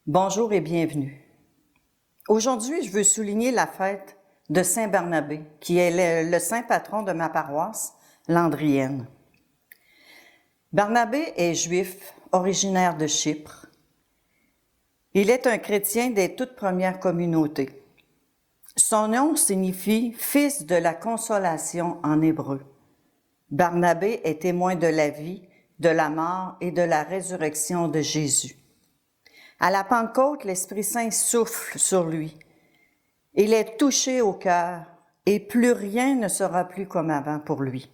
Bonjour et bienvenue. Aujourd'hui, je veux souligner la fête de Saint Barnabé, qui est le saint patron de ma paroisse, Landrienne. Barnabé est juif, originaire de Chypre. Il est un chrétien des toutes premières communautés. Son nom signifie « fils de la consolation » en hébreu. Barnabé est témoin de la vie, de la mort et de la résurrection de Jésus. À la Pentecôte, l'Esprit Saint souffle sur lui. Il est touché au cœur et plus rien ne sera plus comme avant pour lui.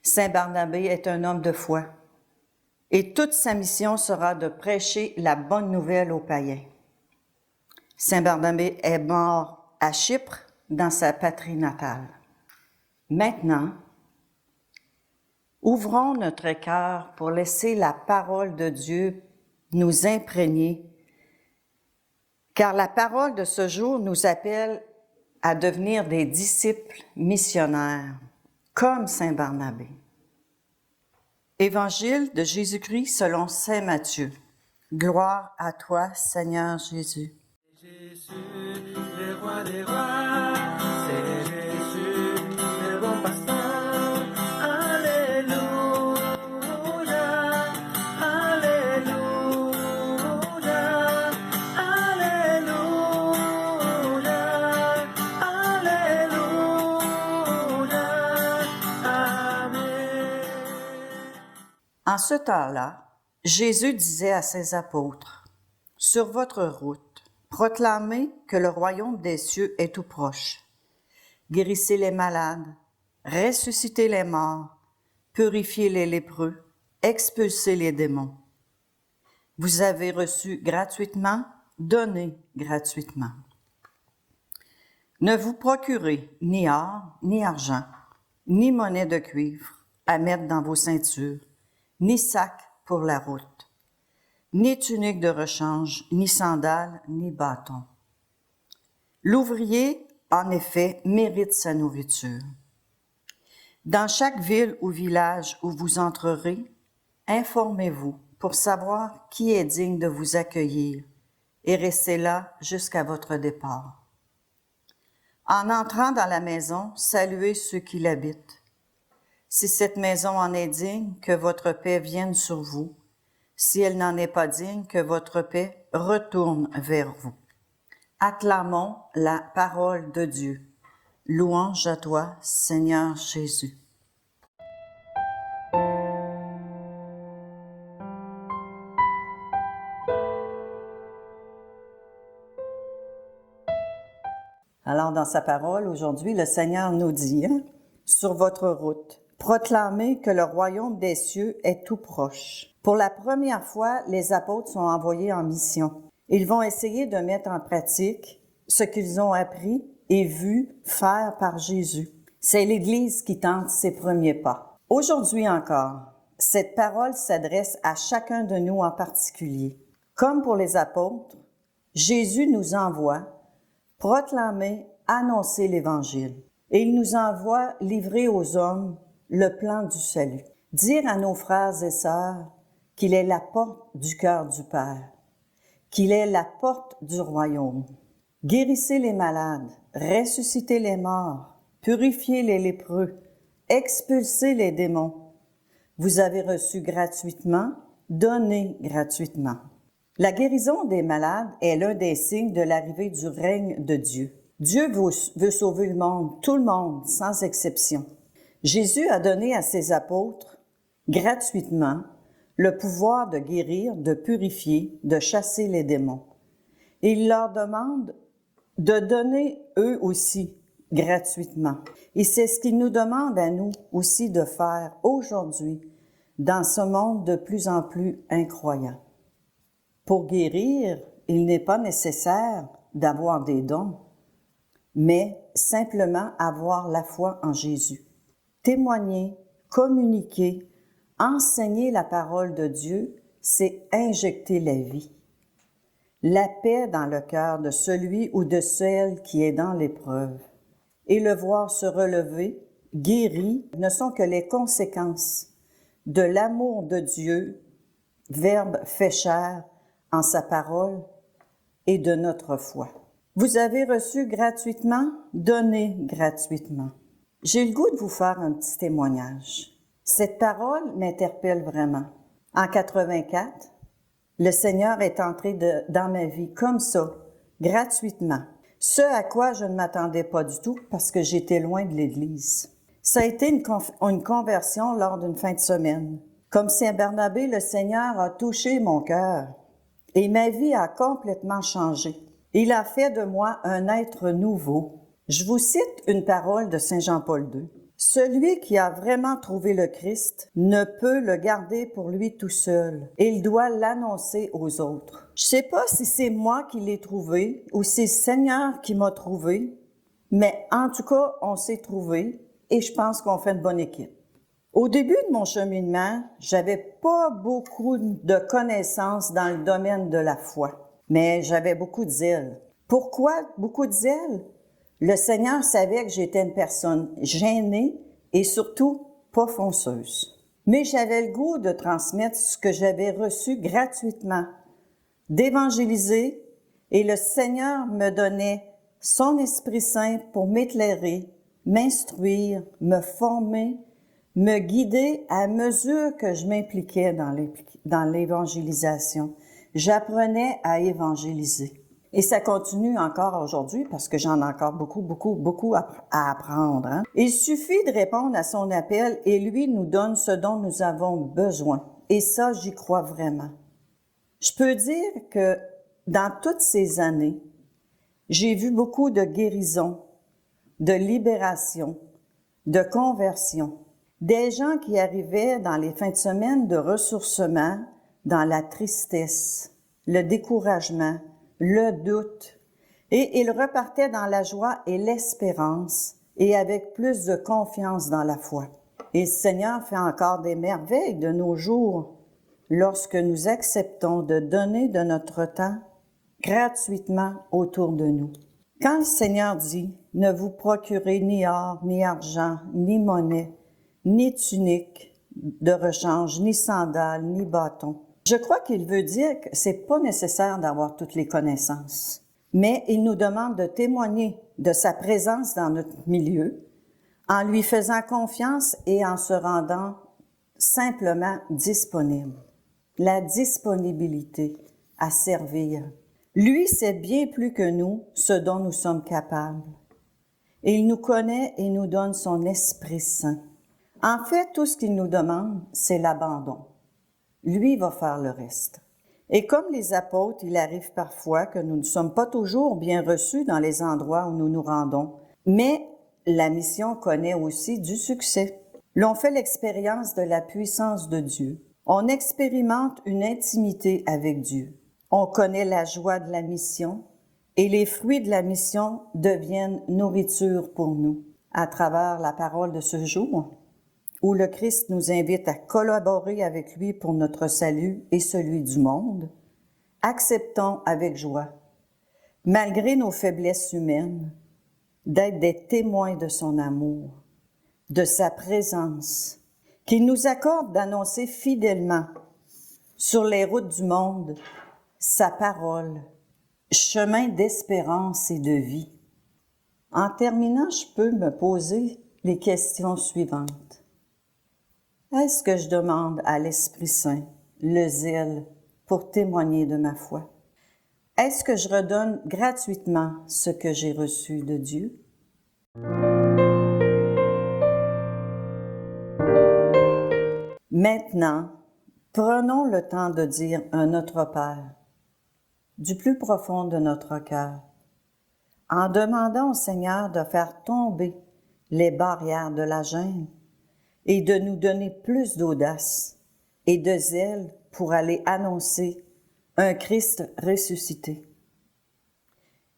Saint Barnabé est un homme de foi et toute sa mission sera de prêcher la bonne nouvelle aux païens. Saint Barnabé est mort à Chypre, dans sa patrie natale. Maintenant, ouvrons notre cœur pour laisser la parole de Dieu nous imprégner, car la parole de ce jour nous appelle à devenir des disciples missionnaires, comme Saint Barnabé. Évangile de Jésus-Christ selon Saint Matthieu. Gloire à toi, Seigneur Jésus. Jésus, le roi des rois, c'est Jésus, le bon pasteur. Alléluia, alléluia, alléluia, alléluia, amen. En ce temps-là, Jésus disait à ses apôtres, « Sur votre route, proclamez que le royaume des cieux est tout proche. Guérissez les malades, ressuscitez les morts, purifiez les lépreux, expulsez les démons. Vous avez reçu gratuitement, donnez gratuitement. Ne vous procurez ni or, ni argent, ni monnaie de cuivre à mettre dans vos ceintures, ni sac pour la route, ni tunique de rechange, ni sandales, ni bâton. L'ouvrier, en effet, mérite sa nourriture. Dans chaque ville ou village où vous entrerez, informez-vous pour savoir qui est digne de vous accueillir et restez là jusqu'à votre départ. En entrant dans la maison, saluez ceux qui l'habitent. Si cette maison en est digne, que votre paix vienne sur vous. Si elle n'en est pas digne, que votre paix retourne vers vous. Acclamons la parole de Dieu. Louange à toi, Seigneur Jésus. Alors, dans sa parole, aujourd'hui, le Seigneur nous dit, sur votre route, proclamez que le royaume des cieux est tout proche. Pour la première fois, les apôtres sont envoyés en mission. Ils vont essayer de mettre en pratique ce qu'ils ont appris et vu faire par Jésus. C'est l'Église qui tente ses premiers pas. Aujourd'hui encore, cette parole s'adresse à chacun de nous en particulier. Comme pour les apôtres, Jésus nous envoie proclamer, annoncer l'Évangile. Et il nous envoie livrer aux hommes le plan du salut. Dire à nos frères et sœurs qu'il est la porte du cœur du Père, qu'il est la porte du royaume. Guérissez les malades, ressuscitez les morts, purifiez les lépreux, expulsez les démons. Vous avez reçu gratuitement, donnez gratuitement. La guérison des malades est l'un des signes de l'arrivée du règne de Dieu. Dieu veut sauver le monde, tout le monde, sans exception. Jésus a donné à ses apôtres, gratuitement, le pouvoir de guérir, de purifier, de chasser les démons. Et il leur demande de donner eux aussi, gratuitement. Et c'est ce qu'il nous demande à nous aussi de faire aujourd'hui, dans ce monde de plus en plus incroyant. Pour guérir, il n'est pas nécessaire d'avoir des dons, mais simplement avoir la foi en Jésus. Témoigner, communiquer, enseigner la parole de Dieu, c'est injecter la vie. La paix dans le cœur de celui ou de celle qui est dans l'épreuve. Et le voir se relever, guéri, ne sont que les conséquences de l'amour de Dieu, Verbe fait chair, en sa parole et de notre foi. Vous avez reçu gratuitement, donnez gratuitement. J'ai le goût de vous faire un petit témoignage. Cette parole m'interpelle vraiment. En 84, le Seigneur est entré dans ma vie comme ça, gratuitement. Ce à quoi je ne m'attendais pas du tout parce que j'étais loin de l'Église. Ça a été une conversion lors d'une fin de semaine. Comme Saint Barnabé, le Seigneur a touché mon cœur et ma vie a complètement changé. Il a fait de moi un être nouveau. Je vous cite une parole de Saint Jean-Paul II. Celui qui a vraiment trouvé le Christ ne peut le garder pour lui tout seul. Il doit l'annoncer aux autres. Je sais pas si c'est moi qui l'ai trouvé ou c'est le Seigneur qui m'a trouvé, mais en tout cas, on s'est trouvé et je pense qu'on fait une bonne équipe. Au début de mon cheminement, j'avais pas beaucoup de connaissances dans le domaine de la foi, mais j'avais beaucoup de zèle. Pourquoi beaucoup de zèle? Le Seigneur savait que j'étais une personne gênée et surtout pas fonceuse. Mais j'avais le goût de transmettre ce que j'avais reçu gratuitement, d'évangéliser, et le Seigneur me donnait son Esprit Saint pour m'éclairer, m'instruire, me former, me guider à mesure que je m'impliquais dans l'évangélisation. J'apprenais à évangéliser. Et ça continue encore aujourd'hui parce que j'en ai encore beaucoup à apprendre. Hein? Il suffit de répondre à son appel et lui nous donne ce dont nous avons besoin. Et ça, j'y crois vraiment. Je peux dire que dans toutes ces années, j'ai vu beaucoup de guérison, de libération, de conversion. Des gens qui arrivaient dans les fins de semaine de ressourcement dans la tristesse, le découragement, le doute, et ils repartaient dans la joie et l'espérance et avec plus de confiance dans la foi. Et le Seigneur fait encore des merveilles de nos jours lorsque nous acceptons de donner de notre temps gratuitement autour de nous. Quand le Seigneur dit « Ne vous procurez ni or, ni argent, ni monnaie, ni tunique de rechange, ni sandales, ni bâton », je crois qu'il veut dire que c'est pas nécessaire d'avoir toutes les connaissances, mais il nous demande de témoigner de sa présence dans notre milieu en lui faisant confiance et en se rendant simplement disponible. La disponibilité à servir. Lui sait bien plus que nous ce dont nous sommes capables. Et il nous connaît et nous donne son Esprit Saint. En fait, tout ce qu'il nous demande, c'est l'abandon. Lui va faire le reste. Et comme les apôtres, il arrive parfois que nous ne sommes pas toujours bien reçus dans les endroits où nous nous rendons. Mais la mission connaît aussi du succès. L'on fait l'expérience de la puissance de Dieu. On expérimente une intimité avec Dieu. On connaît la joie de la mission et les fruits de la mission deviennent nourriture pour nous à travers la parole de ce jour, où le Christ nous invite à collaborer avec lui pour notre salut et celui du monde, acceptons avec joie, malgré nos faiblesses humaines, d'être des témoins de son amour, de sa présence, qu'il nous accorde d'annoncer fidèlement sur les routes du monde sa parole, chemin d'espérance et de vie. En terminant, je peux me poser les questions suivantes. Est-ce que je demande à l'Esprit Saint le zèle pour témoigner de ma foi? Est-ce que je redonne gratuitement ce que j'ai reçu de Dieu? Maintenant, prenons le temps de dire un Notre Père, du plus profond de notre cœur, en demandant au Seigneur de faire tomber les barrières de la gêne et de nous donner plus d'audace et de zèle pour aller annoncer un Christ ressuscité.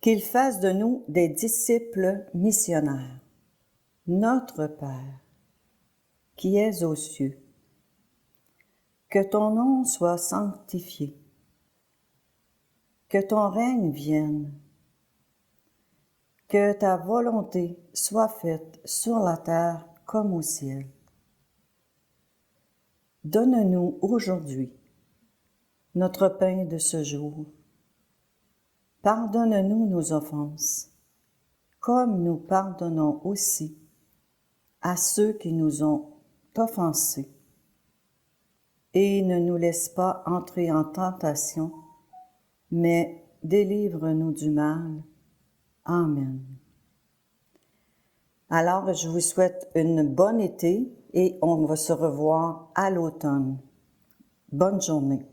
Qu'il fasse de nous des disciples missionnaires. Notre Père, qui es aux cieux, que ton nom soit sanctifié, que ton règne vienne, que ta volonté soit faite sur la terre comme au ciel. Donne-nous aujourd'hui notre pain de ce jour. Pardonne-nous nos offenses, comme nous pardonnons aussi à ceux qui nous ont offensés. Et ne nous laisse pas entrer en tentation, mais délivre-nous du mal. Amen. Alors, je vous souhaite une bonne été et on va se revoir à l'automne. Bonne journée.